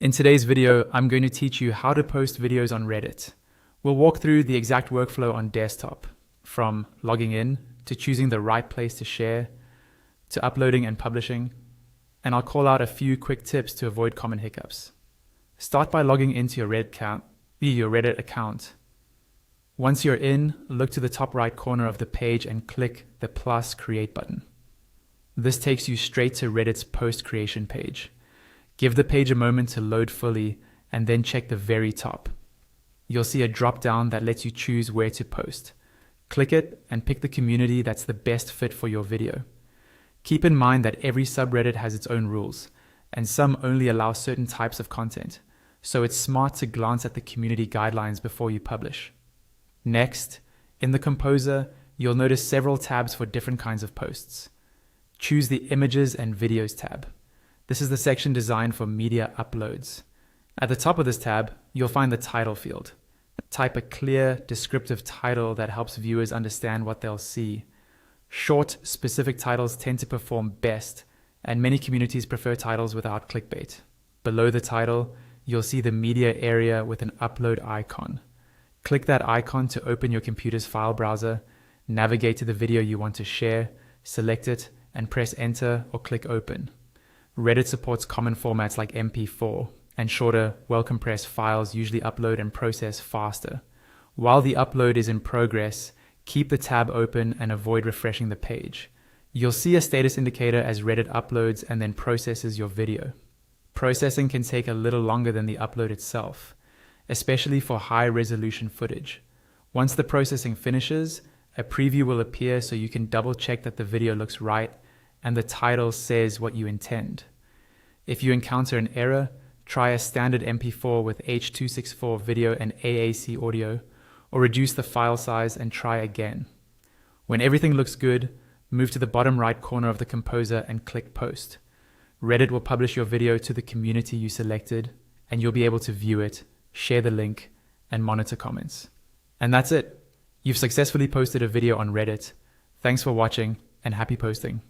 In today's video, I'm going to teach you how to post videos on Reddit. We'll walk through the exact workflow on desktop, from logging in to choosing the right place to share, to uploading and publishing, and I'll call out a few quick tips to avoid common hiccups. Start by logging into your Reddit account. Once you're in, look to the top right corner of the page and click the plus create button. This takes you straight to Reddit's post creation page. Give the page a moment to load fully and then check the very top. You'll see a drop down that lets you choose where to post. Click it and pick the community that's the best fit for your video. Keep in mind that every subreddit has its own rules, and some only allow certain types of content, so it's smart to glance at the community guidelines before you publish. Next, in the Composer, you'll notice several tabs for different kinds of posts. Choose the Images and Videos tab. This is the section designed for media uploads. At the top of this tab, you'll find the title field. Type a clear, descriptive title that helps viewers understand what they'll see. Short, specific titles tend to perform best, and many communities prefer titles without clickbait. Below the title, you'll see the media area with an upload icon. Click that icon to open your computer's file browser, navigate to the video you want to share, select it, and press enter or click open. Reddit supports common formats like MP4, and shorter, well-compressed files usually upload and process faster. While the upload is in progress, keep the tab open and avoid refreshing the page. You'll see a status indicator as Reddit uploads and then processes your video. Processing can take a little longer than the upload itself, especially for high-resolution footage. Once the processing finishes, a preview will appear so you can double-check that the video looks right and the title says what you intend. If you encounter an error, try a standard MP4 with H.264 video and AAC audio, or reduce the file size and try again. When everything looks good, move to the bottom right corner of the Composer and click Post. Reddit will publish your video to the community you selected, and you'll be able to view it, share the link, and monitor comments. And that's it. You've successfully posted a video on Reddit. Thanks for watching, and happy posting.